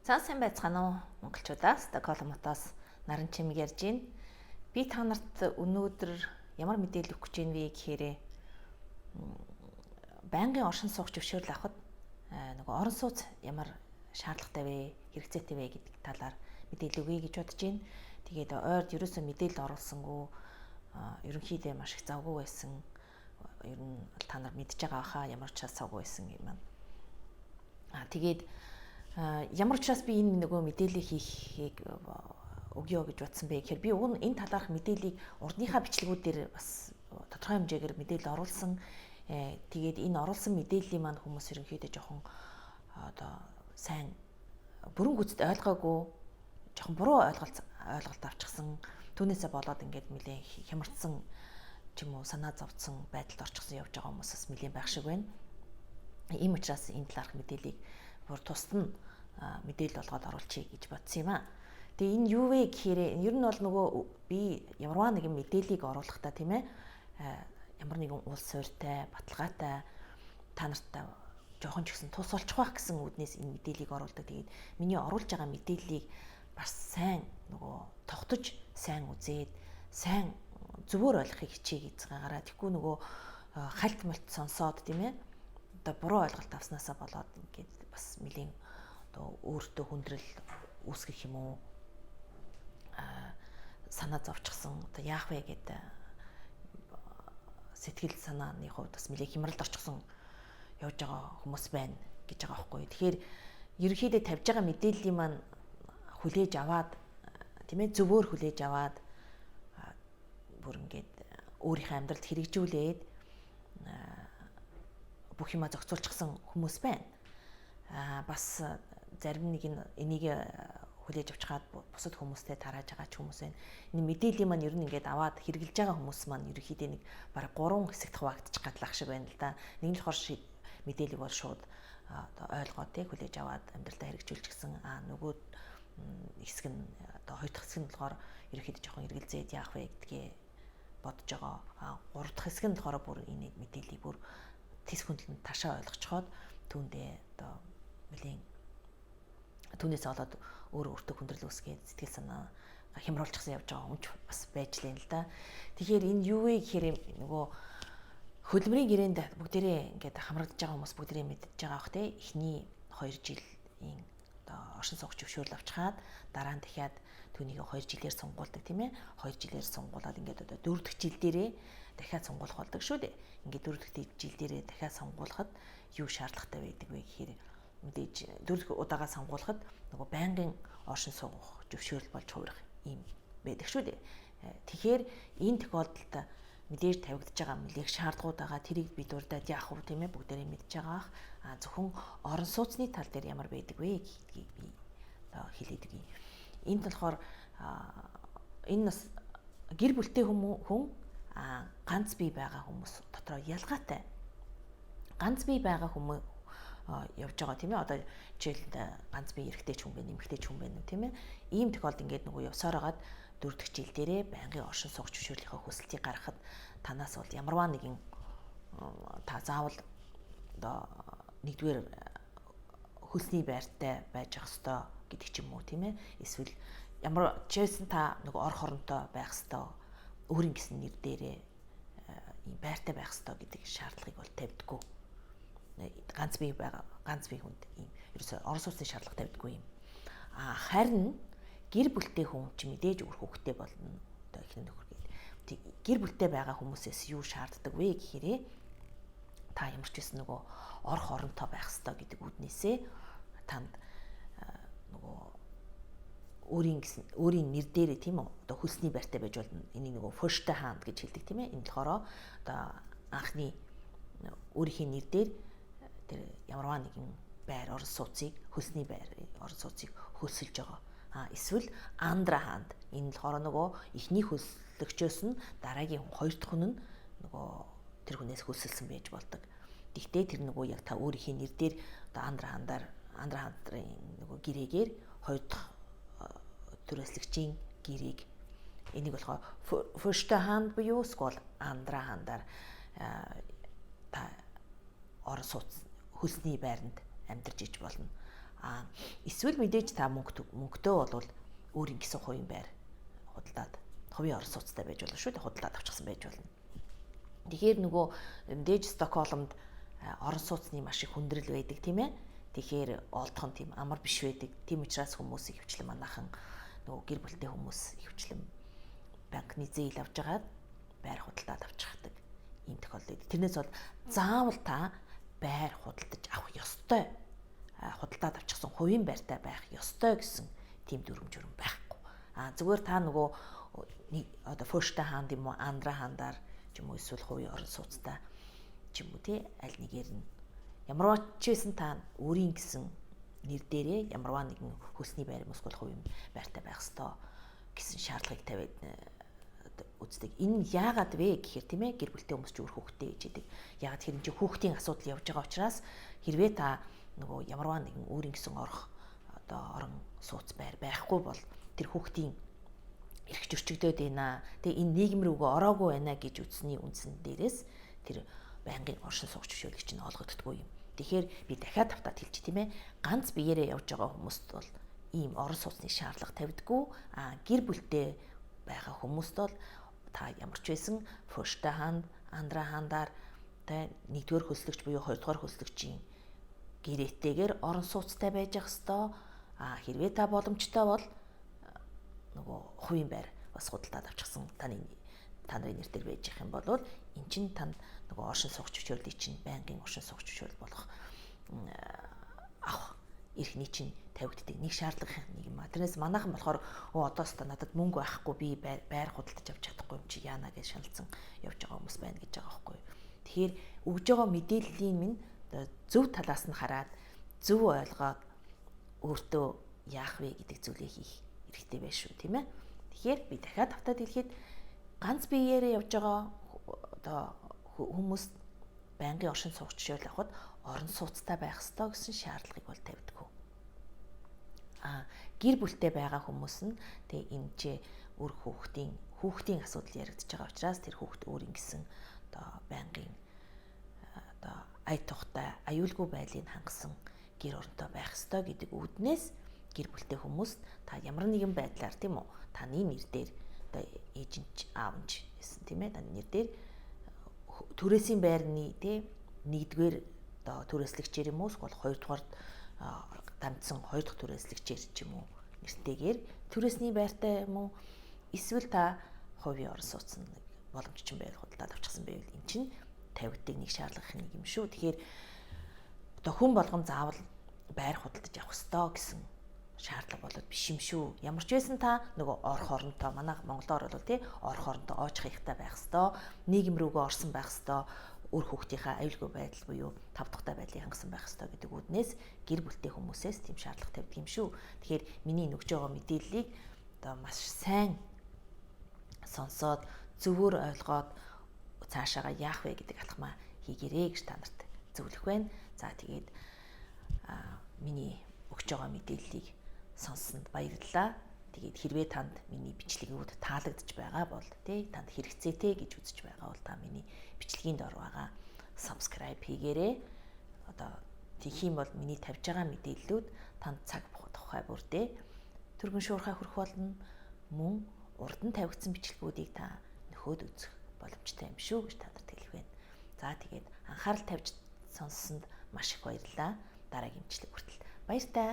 За сайн байцгаана уу монголчуудаа Стокгольмоос наран чимэг ярьж байна. Би та нарт өнөөдөр ямар мэдээлэл өгөх гэж байна вэ гэхээр байнгын оршин суух зөвшөөрөл авахд нөгөө орон сууц ямар шаардлагатай вэ, хэрэгцээтэй вэ гэдэг талаар мэдээлэл өгье гэж бодож байна. Тэгээд ойрд ерөөсөө мэдээлэл оруулсангүй ерөнхийдөө маш их завгүй байсан. Ер нь та нар мэдж байгаа хаа ямар ч завгүй байсан юм байна. Тэгээд ямар ч бас би энэ нөгөө мэдээлэл хийхийг өгье гэж бодсон бэ гэхээр би энэ талаарх мэдээллийг урдныхаа бичлэгүүдээр бас тодорхой хэмжээгээр мэдээлэл оруулсан. Тэгээд энэ оруулсан мэдээллийн маань хүмүүс ерөнхийдөө жоохон одоо сайн бүрэн гүйцэд ойлгоогүй, жоохон буруу ойлголт авчихсан. Түүнээсээ болоод ингээд нэлээд хямарцсан ч юм уу санаа зовцсон байдалд орчихсон явж байгаа хүмүүс бас нэлээд байх шиг байна. Ийм учраас энэ талаарх мэдээллийг бүр тусад нь мэдээлэл болгоод оруулчихъя гэж бодсон юм аа. Тэгээ энэ юу вэ гэхээр ер нь бол нөгөө би ямарваа нэгэн мэдээллийг оруулахдаа тийм ээ ямар нэгэн улс суурьтай, баталгаатай та нартай жоохон ч гэсэн тус олчих байх гэсэн үднээс энэ мэдээллийг оруулдаг. Тэгээд миний оруулж байгаа мэдээллийг бас сайн нөгөө тогтож, сайн үзээд, сайн зөвөр ойлгохыг хичээе гэж байгаараа. Тэгэхгүй нөгөө хальт молт сонсоод тийм ээ одоо буруу ойлголт авснаасаа болоод ингээд бас нэлийн одоо өөртөө хүндрэл үүсгэх юм уу санаа зовчихсон одоо яах вэ гэдэг сэтгэл санааны хувьд бас нэлээд хямралд орчихсон явж байгаа хүмүүс байна гэж байгаа байхгүй. Тэгэхээр ерөнхийдөө тавьж байгаа мэдээллийн маань хүлээж аваад тийм ээ зөвөр хүлээж аваад бүр ингээд өөрийнхөө амьдралд хэрэгжүүлээд бүх юма зохицуулчихсан хүмүүс байна. Бас зарим нэг энийг хүлээж авчгаад бусад хүмүүстэй тарааж байгаа ч хүмүүс байна. Энэ мэдээллийн маань ер нь ингээд аваад хэрэгжилж байгаа хүмүүс маань ерөнхийдөө нэг бараг 3 хэсэгт хуваагдчих гадлах шиг байна л да. Нэг нь болохоор мэдээлэл бол шууд одоо ойлгоод тий хүлээж аваад амьдралдаа хэрэгжүүлж гисэн нөгөө хэсэг нь одоо хоёр дахь хэсэг нь болохоор ерөнхийдөө жоохон эргэлзээд яах вэ гэдгээ бодож байгаа. Гурав дахь хэсэг нь болохоор бүр энэ мэдээллийг бүр тис хөндлөнд ташаа ойлгочхоод түүндээ одоо нэлийн түүнээс болоод өөртөө хүндрэл үүсгээд сэтгэл санаа хямруулчихсан явж байгаа хүмүүс бас байж лээ л да. Тэгэхээр энэ юу вэ гэхээр нөгөө хөдөлмөрийн гэрээнд бүгдээрээ ингээд хамрагдж байгаа хүмүүс бүгдээрээ мэдж байгаа бах те эхний 2 жилийн одоо оршин суугч зөвшөөрөл авчхаад дараа нь дахиад түүнийг 2 жилээр сонгуулдаг тийм ээ 2 жилээр сонгуулад ингээд одоо 4 дахь жил дээрээ дахиад сонгуулах болдог шүү дээ. Ингээд 4 дахь жил дээрээ дахиад сонгуулахад юу шаардлагатай байдаг вэ гэхээр мэдээж 4 дахь удаагаа сонгуулахад нөгөө байнгын оршин суугах зөвшөөрөл болж хуурах юм байдаг шүү дээ. Тэгэхээр энэ тохиолдолд мэдээж тавигдж байгаа нэлээх шаардлагууд байгаа. Тэрийг бид урдаад яах вэ тийм ээ бүгдээрээ мэдж байгаа. Зөвхөн орон сууцны тал дээр ямар байдаг вэ гэдгийг би одоо хэлээд өгье. Энд болохоор энэ бас гэр бүлтэй хүн ганц бие байгаа хүмүүс дотроо ялгаатай. Ганц бие байгаа хүмүүс явж байгаа тийм ээ одоо жишээлбэл ганц бие эрэгтэй ч хүн байна, эмэгтэй ч хүн байна тийм ээ. Ийм тохиолдолд ингээд нөгөө явсаар хагаад 4 дахь жил дээрээ байнгын оршин суугч зөвшөөрлийнхөө хүсэлтийг гаргахад танаас бол ямарваа нэгэн та заавал одоо нэгдүгээр хөлсний байртай байж ах хэвээр гэдэг ч юм уу тийм ээ. Эсвэл ямар жишээсэн та нөгөө ор хоронтой байх хэвээр өөрийн гэсэн нэр дээрээ ийм байртай байх хэвээр гэдэг шаардлагыг бол тавьдаггүй. Ганц бие хүнд ийм ерөөсөө орон сууцны шаардлага тавьдаггүй юм. Харин гэр бүлтэй хүн ч мэдээж үр хөвгтэй болно. Одоо эхнэр нөхөр гэдэг. Гэр бүлтэй байгаа хүмүүсээс юу шаарддаг вэ гэхээр та ямар ч байсан нөгөө ор хоронтой байх ёстой гэдэг үднээсээ танд нөгөө өөрийн нэр дээрээ тийм үү одоо хөлсний байртай байж болно. Энийг нөгөө first hand гэж хэлдэг тийм ээ. Энэ болохоор одоо анхны өөрийнхөө нэр дээр тэр ямарваа нэгэн байр орон сууцыг хөлсний байр орон сууцыг хөлсөлж байгаа. Эсвэл андра ханд энэ болохоор нөгөө эхний хөлслөгчөөс нь дараагийн хоёр дахь хүн нь нөгөө тэр хүнээс хөлсөлсөн байж болдог. Гэхдээ тэр нөгөө яг та өөрийнхөө нэр дээр одоо андра хандрын нөгөө гэрээгээр хоёр дахь төрөслөгчийн гэрээг энийг болохоор first hand буюу скол андра хандаар та орон сууц хөлсний байранд амьдарч иж болно. Эсвэл мэдээж та мөнгөтэй болвол өөрийн гэсэн хувийн байр худалдаад хувийн орон сууцтай байж болно шүү дээ. Худалдаад авчихсан байж болно. Тэгэхээр нөгөө мэдээж Стокгольмд орон сууцны маш их хүндрэл байдаг тийм ээ. Тэгэхээр олдох нь тийм амар биш байдаг. Тийм учраас хүмүүс ихэвчлэн манайхан нөгөө гэр бүлтэй хүмүүс ихэвчлэн банкны зээл авч агаад байр худалдаад авчихдаг ийм тохиолдол байдаг. Тэрнээс бол заавал та байр худалдаж авах ёстой. Худалдаад авчихсан хувийн байртай байх ёстой гэсэн тийм дүрм журм байхгүй. Зүгээр та нөгөө одоо first hand юм уу, андра хандаар ч юм уу эсвэл хувийн орон сууцтай ч юм уу тий аль нэгээр нь ямарваа ч байсан та өөрийн гэсэн нэр дээрээ ямарваа нэгэн хөлсний байр эсвэл хувийн байртай байх ёстой гэсэн шаардлагыг тавиад үздэг. Энэ нь яагаад вэ гэхээр тийм ээ гэр бүлтэй хүмүүс ч өөр хүүхдтэй гэж хэлдэг. Яагаад тэр чинь хүүхдийн асуудал явж байгаа учраас хэрвээ та нөгөө ямарваа нэгэн өөрийн гэсэн одоо орон сууц байр байхгүй бол тэр хүүхдийн эрх зөрчигдөөд байна. Тэгээ энэ нийгэм рүүгээ ороогүй байна гэж үзсний үндсэн дээрээс тэр байнгын оршин суугч зөвшөөрлөгч нь олгогддгүй юм. Тэгэхээр би дахиад тавтаад хэлчих тийм ээ. Ганц биеэрээ явж байгаа хүмүүст бол ийм орон сууцны шаардлага тавьдаггүй. Гэр бүлтэй байгаа хүмүүст бол та ямар ч байсан first hand, андра хандаар тэ нэгдүгээр хөлслөгч буюу хоёрдугаар хөлслөгчийн гэрээтэйгээр орон сууцтай байж ах хэвээр. Хэрвээ та боломжтой бол нөгөө хувийн байр бас худалдаад авчихсан та нарын нэр дээр байж их юм бол эн чинь танд нөгөө оршин суугч зөвшөөрлийг чинь байнгын оршин суугч зөвшөөрөл болох авах эрхний чинь тавигддаг нэг шаардлага нэг юм. Тэрнээс манайхан болохоор одоос та надад мөнгө байхгүй би байр худалдаж авч чадахгүй юм чи яана гэж шаналсан явж байгаа хүмүүс байна гэж байгаа байхгүй. Тэгэхээр өгж байгаа мэдээллийн минь зөв талаас нь хараад зөв ойлгоод өөртөө яах вэ гэдэг зүйлээ хийх хэрэгтэй байх шүү тийм ээ. Тэгэхээр би дахиад тавтаад хэлэхэд ганц биеэрээ явж байгаа одоо хүмүүс байнгын оршин суугч зөвшөөрөл авахд орон сууцтай байх ёстой гэсэн шаардлагыг бол тавьдаггүй. Гэр бүлтэй байгаа хүмүүс нь тэгээ энэ ч өөр хүүхдийн асуудал яригдж байгаа учраас тэр хүүхд өөрийн гэсэн одоо байнгын одоо ая тухтай аюулгүй байдлыг хангасан гэр оронтой байх ёстой гэдэг үүднээс гэр бүлтэй хүмүүст та ямар нэгэн байдлаар тийм үү таны нэр дээр одоо эйжент аавч гэсэн тийм ээ таны нэр дээр түрээсийн байрны тийм нэгдүгээр одоо түрээслэгчээр юм уу эсвэл хоёрдугаар дамжсан хоёр дахь түрээслэгчээр ч юм уу нэртэйгээр түрээсний байртай юм уу эсвэл та хувийн орон сууцны боломж чинь байвал худалдаад авчихсан байвал эн чинь тавигддаг нэг шаардлагын нэг юм шүү. Тэгэхээр одоо хүн болгон заавал байр худалдаж авах ёстой гэсэн шаардлага болоод биш юм шүү. Ямар ч байсан та нөгөө орох оронтой манайх монголоор бол тий орох оронтой оож хаяхтай байх ёстой. Нийгэм рүүгээ орсон байх ёстой. Өөр хүүхдийнхээ аюулгүй байдал буюу тав дахьтай байдлыг хангасан байх ёстой гэдэг үүднээс гэр бүлтэй хүмүүсээс тийм шаардлага тавьдаг юм шүү. Тэгэхээр миний нөгж байгаа мэдээллийг одоо маш сайн сонсоод зөвөр ойлгоод цаашаага яах вэ гэдэг алхмаа хийгэрэй гэж та нарт зөвлөх байна. За тэгээд миний өгч байгаа мэдээллийг сонссонд баярлалаа. Тэгээд хэрвээ танд миний бичлэгүүд таалагдж байгаа бол танд хэрэгцээтэй гэж үзэж байгаа бол та миний бичлэгийн дор байгаа subscribe хийгээрэй. Одоо тэгэх юм бол миний тавьж байгаа мэдээллүүд танд цаг тухай бүрдээ түргэн шуурхай хүрэх болно. Мөн урд нь тавигдсан бичлэгүүдийг та нөхөд үзэх боломжтой юм шүү гэж та нарт хэлэх байна. За тэгээд анхаарал тавьж сонссонд маш их баярлалаа. Дараагийн бичлэг хүртэл баяр таа.